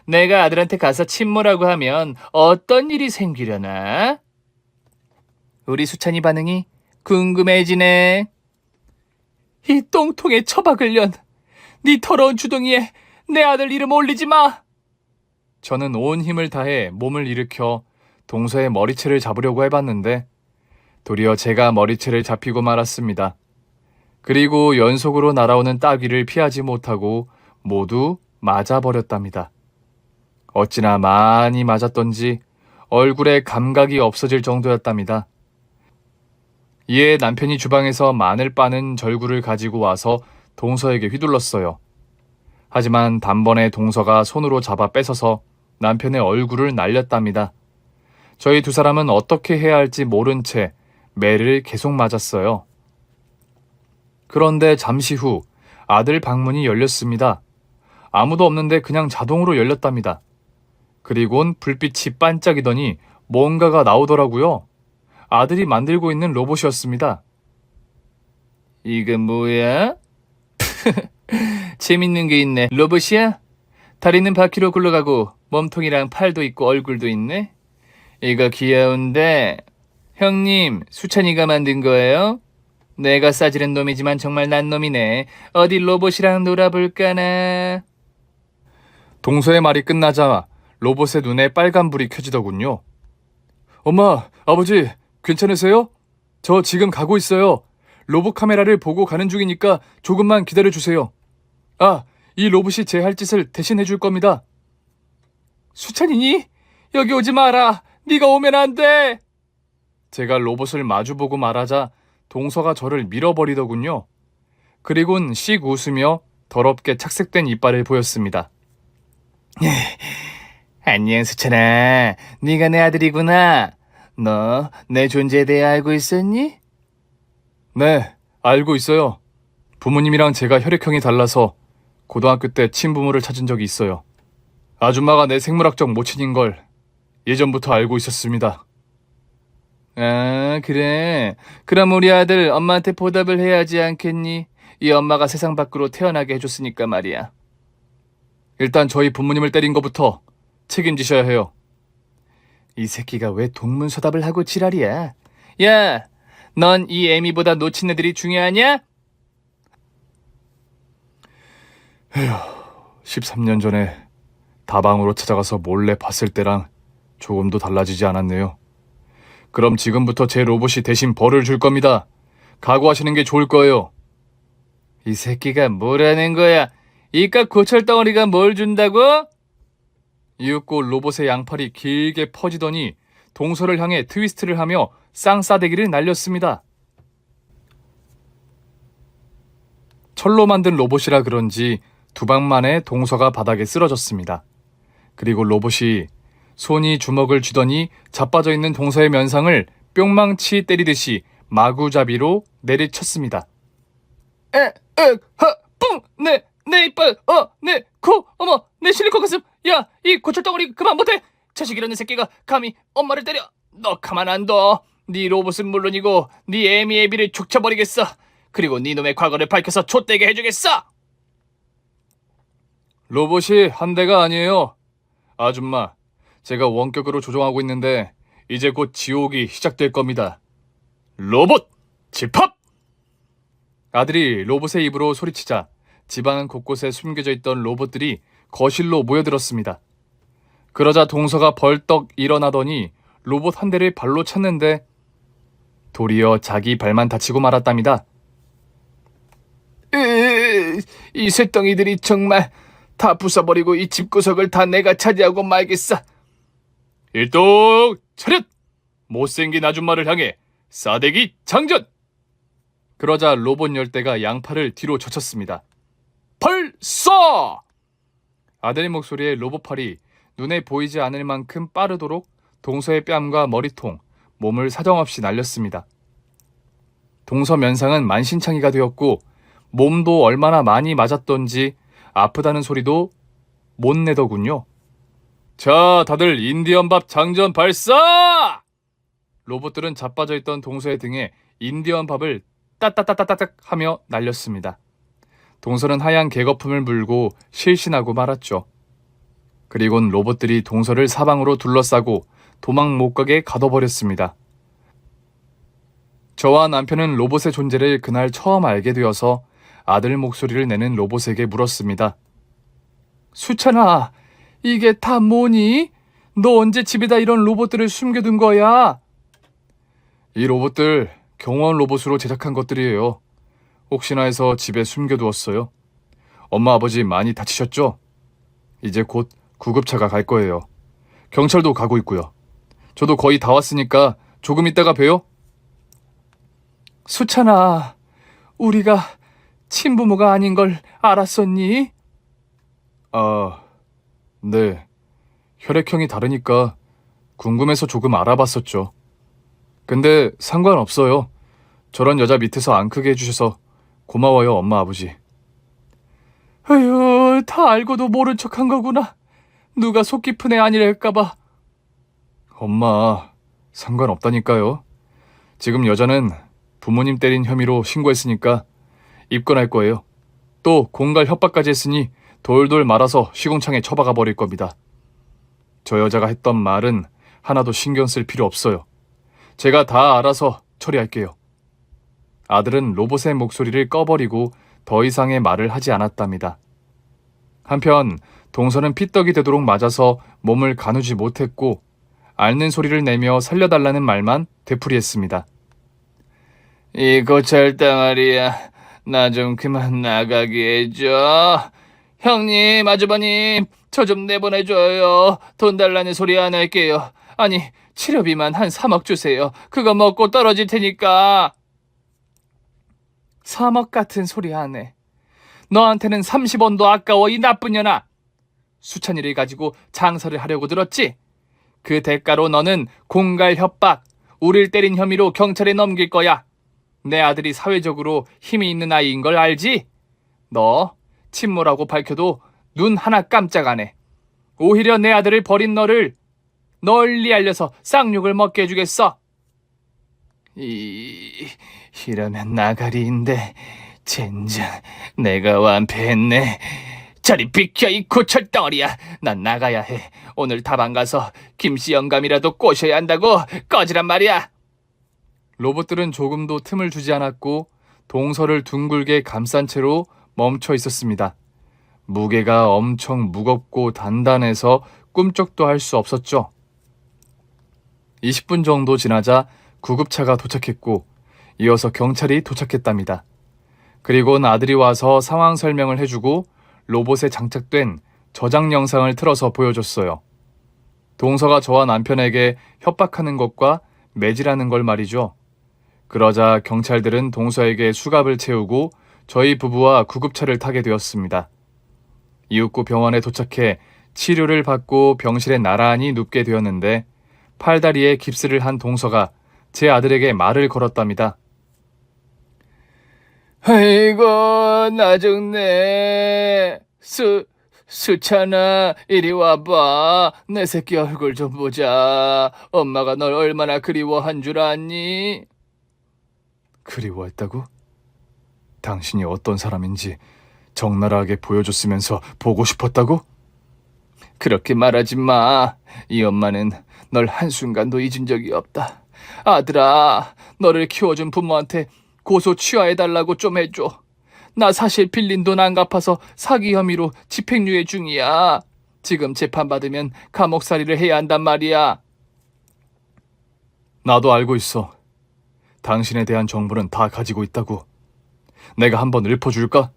내가 아들한테 가서 친모라고 하면 어떤 일이 생기려나? 우리 수찬이 반응이 궁금해지네. 이 똥통에 처박을 년! 네 더러운 주둥이에 내 아들 이름 올리지 마! 저는 온 힘을 다해 몸을 일으켜 동서의 머리채를 잡으려고 해봤는데 도리어 제가 머리채를 잡히고 말았습니다. 그리고 연속으로 날아오는 따귀를 피하지 못하고 모두 맞아버렸답니다. 어찌나 많이 맞았던지 얼굴에 감각이 없어질 정도였답니다. 이에 남편이 주방에서 마늘 빠는 절구를 가지고 와서 동서에게 휘둘렀어요. 하지만 단번에 동서가 손으로 잡아 뺏어서 남편의 얼굴을 날렸답니다. 저희 두 사람은 어떻게 해야 할지 모른 채 매를 계속 맞았어요. 그런데 잠시 후 아들 방문이 열렸습니다. 아무도 없는데 그냥 자동으로 열렸답니다. 그리곤 불빛이 반짝이더니 뭔가가 나오더라고요. 아들이 만들고 있는 로봇이었습니다. 이거 뭐야? 재밌는 게 있네. 로봇이야? 다리는 바퀴로 굴러가고 몸통이랑 팔도 있고 얼굴도 있네. 이거 귀여운데 형님, 수찬이가 만든 거예요? 내가 싸지른 놈이지만 정말 난 놈이네. 어디 로봇이랑 놀아볼까나. 동서의 말이 끝나자 로봇의 눈에 빨간불이 켜지더군요. 엄마, 아버지, 괜찮으세요? 저 지금 가고 있어요. 로봇 카메라를 보고 가는 중이니까 조금만 기다려주세요. 아, 이 로봇이 제 할 짓을 대신 해줄 겁니다. 수찬이니? 여기 오지 마라. 네가 오면 안 돼. 제가 로봇을 마주보고 말하자 동서가 저를 밀어버리더군요. 그리곤 씩 웃으며 더럽게 착색된 이빨을 보였습니다. 안녕 수찬아. 네가 내 아들이구나. 너 내 존재에 대해 알고 있었니? 네, 알고 있어요. 부모님이랑 제가 혈액형이 달라서 고등학교 때 친부모를 찾은 적이 있어요. 아줌마가 내 생물학적 모친인 걸 예전부터 알고 있었습니다. 아, 그래. 그럼 우리 아들 엄마한테 보답을 해야 하지 않겠니? 이 엄마가 세상 밖으로 태어나게 해줬으니까 말이야. 일단 저희 부모님을 때린 것부터 책임지셔야 해요. 이 새끼가 왜 동문서답을 하고 지랄이야? 야, 넌 이 애미보다 놓친 애들이 중요하냐? 13년 전에 다방으로 찾아가서 몰래 봤을 때랑 조금도 달라지지 않았네요. 그럼 지금부터 제 로봇이 대신 벌을 줄 겁니다. 각오하시는 게 좋을 거예요. 이 새끼가 뭐라는 거야? 이깟 고철덩어리가 뭘 준다고? 이윽고 로봇의 양팔이 길게 퍼지더니 동서를 향해 트위스트를 하며 쌍싸대기를 날렸습니다. 철로 만든 로봇이라 그런지 두 방 만에 동서가 바닥에 쓰러졌습니다. 그리고 로봇이 손이 주먹을 쥐더니 자빠져 있는 동서의 면상을 뿅망치 때리듯이 마구잡이로 내리쳤습니다. 뿡! 내 이빨, 내 코, 어머, 내 실리콘 가슴. 야, 이 고철덩어리 그만 못해. 자식이라는 새끼가 감히 엄마를 때려. 너 가만 안 둬. 네 로봇은 물론이고 네 애미를 죽쳐버리겠어. 그리고 네 놈의 과거를 밝혀서 좆되게 해주겠어. 로봇이 한 대가 아니에요. 아줌마, 제가 원격으로 조종하고 있는데 이제 곧 지옥이 시작될 겁니다. 로봇 집합! 아들이 로봇의 입으로 소리치자 집안 곳곳에 숨겨져 있던 로봇들이 거실로 모여들었습니다. 그러자 동서가 벌떡 일어나더니 로봇 한 대를 발로 찼는데 도리어 자기 발만 다치고 말았답니다. 이 쇳덩이들이 정말 다 부숴버리고 이 집구석을 다 내가 차지하고 말겠어. 일동 차렷! 못생긴 아줌마를 향해 싸대기 장전! 그러자 로봇 열대가 양팔을 뒤로 젖혔습니다. 벌써! 아들의 목소리에 로봇팔이 눈에 보이지 않을 만큼 빠르도록 동서의 뺨과 머리통, 몸을 사정없이 날렸습니다. 동서 면상은 만신창이가 되었고 몸도 얼마나 많이 맞았던지 아프다는 소리도 못 내더군요. 자, 다들 인디언 밥 장전 발사! 로봇들은 자빠져 있던 동서의 등에 인디언 밥을 따따따따따 하며 날렸습니다. 동서는 하얀 개거품을 물고 실신하고 말았죠. 그리곤 로봇들이 동서를 사방으로 둘러싸고 도망 못 가게 가둬버렸습니다. 저와 남편은 로봇의 존재를 그날 처음 알게 되어서 아들 목소리를 내는 로봇에게 물었습니다. 수찬아, 이게 다 뭐니? 너 언제 집에다 이런 로봇들을 숨겨둔 거야? 이 로봇들 경호원 로봇으로 제작한 것들이에요. 혹시나 해서 집에 숨겨두었어요. 엄마 아버지 많이 다치셨죠? 이제 곧 구급차가 갈 거예요. 경찰도 가고 있고요. 저도 거의 다 왔으니까 조금 있다가 봬요. 수찬아, 우리가 친부모가 아닌 걸 알았었니? 아, 네. 혈액형이 다르니까 궁금해서 조금 알아봤었죠. 근데 상관없어요. 저런 여자 밑에서 안 크게 해주셔서 고마워요, 엄마, 아버지. 에휴, 다 알고도 모른 척한 거구나. 누가 속 깊은 애 아니랄까봐. 엄마, 상관없다니까요. 지금 여자는 부모님 때린 혐의로 신고했으니까 입건할 거예요. 또 공갈 협박까지 했으니 돌돌 말아서 시궁창에 처박아 버릴 겁니다. 저 여자가 했던 말은 하나도 신경 쓸 필요 없어요. 제가 다 알아서 처리할게요. 아들은 로봇의 목소리를 꺼버리고 더 이상의 말을 하지 않았답니다. 한편 동서는 피떡이 되도록 맞아서 몸을 가누지 못했고 앓는 소리를 내며 살려달라는 말만 되풀이했습니다. 이 고철덩어리야, 나 좀 그만 나가게 해줘. 형님, 아주버님, 저 좀 내보내줘요. 돈 달라는 소리 안 할게요. 아니, 치료비만 한 3억 주세요. 그거 먹고 떨어질 테니까. 3억 같은 소리 하네. 너한테는 30원도 아까워, 이 나쁜 년아. 수찬이를 가지고 장사를 하려고 들었지? 그 대가로 너는 공갈 협박, 우릴 때린 혐의로 경찰에 넘길 거야. 내 아들이 사회적으로 힘이 있는 아이인 걸 알지? 너 친모라고 밝혀도 눈 하나 깜짝 안 해. 오히려 내 아들을 버린 너를 널리 알려서 쌍욕을 먹게 해주겠어. 이러면 나가리인데 젠장 내가 완패했네. 저리 비켜, 이 고철덩어리야. 난 나가야 해. 오늘 다방 가서 김씨 영감이라도 꼬셔야 한다고. 꺼지란 말이야. 로봇들은 조금도 틈을 주지 않았고 동서를 둥글게 감싼 채로 멈춰 있었습니다. 무게가 엄청 무겁고 단단해서 꿈쩍도 할 수 없었죠. 20분 정도 지나자 구급차가 도착했고 이어서 경찰이 도착했답니다. 그리곤 아들이 와서 상황 설명을 해주고 로봇에 장착된 저장 영상을 틀어서 보여줬어요. 동서가 저와 남편에게 협박하는 것과 매질하는 걸 말이죠. 그러자 경찰들은 동서에게 수갑을 채우고 저희 부부와 구급차를 타게 되었습니다. 이윽고 병원에 도착해 치료를 받고 병실에 나란히 눕게 되었는데 팔다리에 깁스를 한 동서가 제 아들에게 말을 걸었답니다. 아이고, 나 죽네. 수찬아, 이리 와봐. 내 새끼 얼굴 좀 보자. 엄마가 널 얼마나 그리워한 줄 아니? 그리워했다고? 당신이 어떤 사람인지 적나라하게 보여줬으면서 보고 싶었다고? 그렇게 말하지 마. 이 엄마는 널 한순간도 잊은 적이 없다. 아들아, 너를 키워준 부모한테 고소 취하해달라고 좀 해줘. 나 사실 빌린 돈 안 갚아서 사기 혐의로 집행유예 중이야. 지금 재판받으면 감옥살이를 해야 한단 말이야. 나도 알고 있어. 당신에 대한 정보는 다 가지고 있다고. 내가 한번 읊어줄까?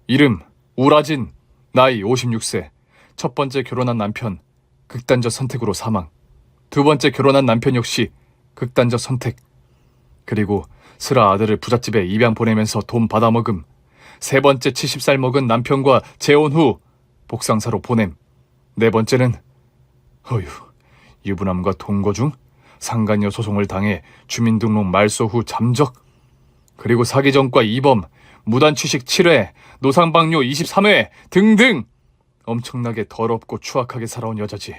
이름 우라진, 나이 56세, 첫 번째 결혼한 남편, 극단적 선택으로 사망. 두 번째 결혼한 남편 역시 극단적 선택. 그리고 슬아 아들을 부잣집에 입양 보내면서 돈 받아먹음. 세 번째 70살 먹은 남편과 재혼 후 복상사로 보냄. 네 번째는 유부남과 동거 중 상간녀 소송을 당해 주민등록 말소 후 잠적. 그리고 사기 전과 2범, 무단 취식 7회, 노상방뇨 23회 등등. 엄청나게 더럽고 추악하게 살아온 여자지.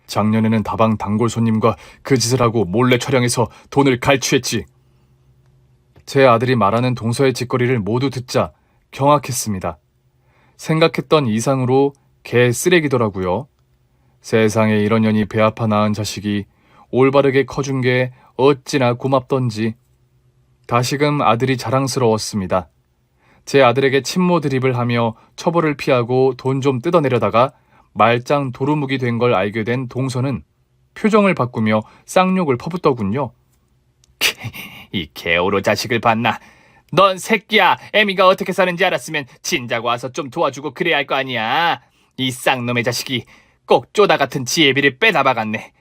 작년에는 다방 단골 손님과 그 짓을 하고 몰래 촬영해서 돈을 갈취했지. 제 아들이 말하는 동서의 짓거리를 모두 듣자 경악했습니다. 생각했던 이상으로 개 쓰레기더라고요. 세상에 이런 년이 배 아파 낳은 자식이 올바르게 커준 게 어찌나 고맙던지. 다시금 아들이 자랑스러웠습니다. 제 아들에게 친모 드립을 하며 처벌을 피하고 돈 좀 뜯어내려다가 말짱 도루묵이 된 걸 알게 된 동서는 표정을 바꾸며 쌍욕을 퍼붓더군요. 이 개오로 자식을 봤나? 넌 새끼야. 애미가 어떻게 사는지 알았으면 진작 와서 좀 도와주고 그래야 할 거 아니야. 이 쌍놈의 자식이 꼭 쪼다 같은 지혜비를 빼다 박았네.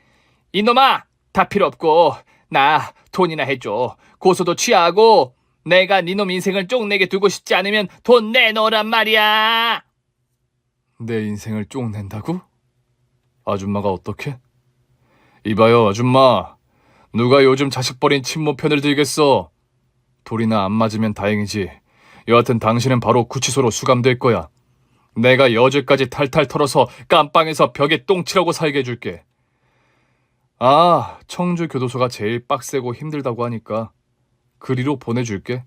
이놈아, 다 필요 없고 나 돈이나 해줘. 고소도 취하고 내가 니놈 인생을 쪽내게 두고 싶지 않으면 돈 내놓으란 말이야. 내 인생을 쪽낸다고? 아줌마가 어떻게? 이봐요, 아줌마. 누가 요즘 자식 버린 친모 편을 들겠어? 돌이나 안 맞으면 다행이지. 여하튼 당신은 바로 구치소로 수감될 거야. 내가 여지까지 탈탈 털어서 깜빵에서 벽에 똥칠하고 살게 해줄게. 아, 청주 교도소가 제일 빡세고 힘들다고 하니까 그리로 보내줄게.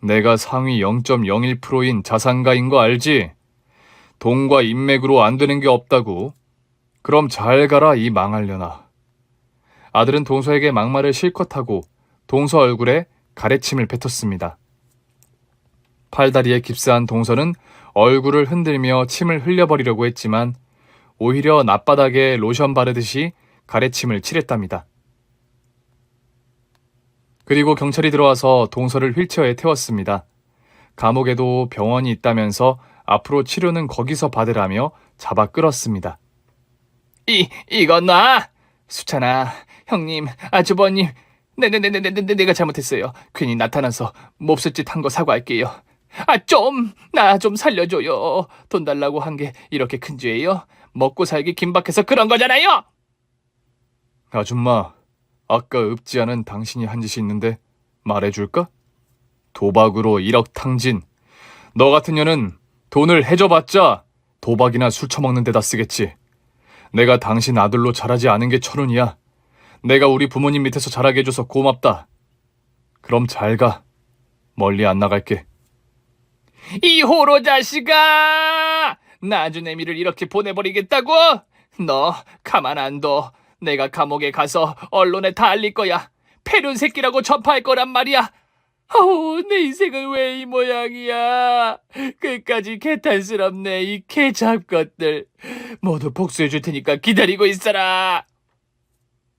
내가 상위 0.01%인 자산가인 거 알지? 돈과 인맥으로 안 되는 게 없다고. 그럼 잘 가라, 이 망할려나. 아들은 동서에게 막말을 실컷 하고 동서 얼굴에 가래침을 뱉었습니다. 팔다리에 깁스한 동서는 얼굴을 흔들며 침을 흘려버리려고 했지만 오히려 낯바닥에 로션 바르듯이 가래침을 칠했답니다. 그리고 경찰이 들어와서 동서를 휠체어에 태웠습니다. 감옥에도 병원이 있다면서 앞으로 치료는 거기서 받으라며 잡아 끌었습니다. 이건 놔! 수찬아, 형님, 아주버님, 내가 잘못했어요. 괜히 나타나서 몹쓸 짓 한 거 사과할게요. 나 좀 살려줘요. 돈 달라고 한 게 이렇게 큰 죄예요? 먹고 살기 긴박해서 그런 거잖아요! 아줌마, 아까 읊지 않은 당신이 한 짓이 있는데 말해줄까? 도박으로 1억 탕진. 너 같은 년은 돈을 해줘봤자 도박이나 술 처먹는 데다 쓰겠지. 내가 당신 아들로 자라지 않은 게 천운이야. 내가 우리 부모님 밑에서 자라게 해줘서 고맙다. 그럼 잘 가. 멀리 안 나갈게. 이 호로 자식아! 나중 애미를 이렇게 보내버리겠다고? 너 가만 안 둬. 내가 감옥에 가서 언론에 다 알릴 거야. 패륜 새끼라고 전파할 거란 말이야. 내 인생은 왜 이 모양이야. 끝까지 개탄스럽네, 이 개잡것들. 모두 복수해 줄 테니까 기다리고 있어라.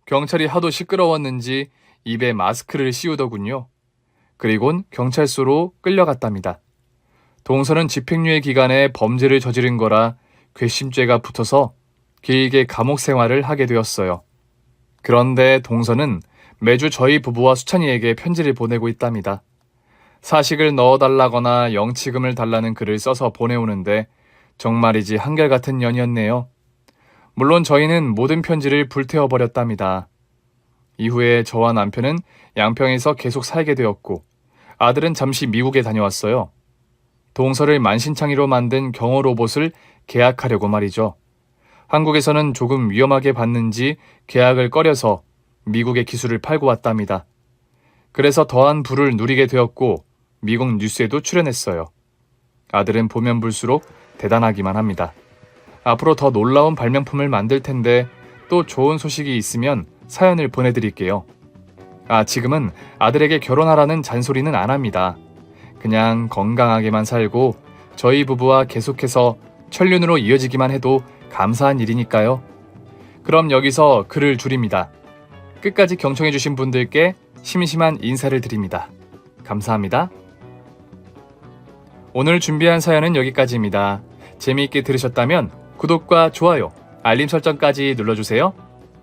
경찰이 하도 시끄러웠는지 입에 마스크를 씌우더군요. 그리곤 경찰서로 끌려갔답니다. 동서는 집행유예 기간에 범죄를 저지른 거라 괘씸죄가 붙어서 길게 감옥 생활을 하게 되었어요. 그런데 동서는 매주 저희 부부와 수찬이에게 편지를 보내고 있답니다. 사식을 넣어달라거나 영치금을 달라는 글을 써서 보내오는데 정말이지 한결같은 년이었네요. 물론 저희는 모든 편지를 불태워버렸답니다. 이후에 저와 남편은 양평에서 계속 살게 되었고 아들은 잠시 미국에 다녀왔어요. 동서를 만신창이로 만든 경호 로봇을 계약하려고 말이죠. 한국에서는 조금 위험하게 봤는지 계약을 꺼려서 미국의 기술을 팔고 왔답니다. 그래서 더한 부를 누리게 되었고 미국 뉴스에도 출연했어요. 아들은 보면 볼수록 대단하기만 합니다. 앞으로 더 놀라운 발명품을 만들 텐데 또 좋은 소식이 있으면 사연을 보내드릴게요. 지금은 아들에게 결혼하라는 잔소리는 안 합니다. 그냥 건강하게만 살고 저희 부부와 계속해서 천륜으로 이어지기만 해도 감사한 일이니까요. 그럼 여기서 글을 줄입니다. 끝까지 경청해주신 분들께 심심한 인사를 드립니다. 감사합니다. 오늘 준비한 사연은 여기까지입니다. 재미있게 들으셨다면 구독과 좋아요, 알림 설정까지 눌러주세요.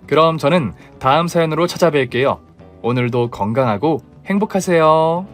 그럼 저는 다음 사연으로 찾아뵐게요. 오늘도 건강하고 행복하세요.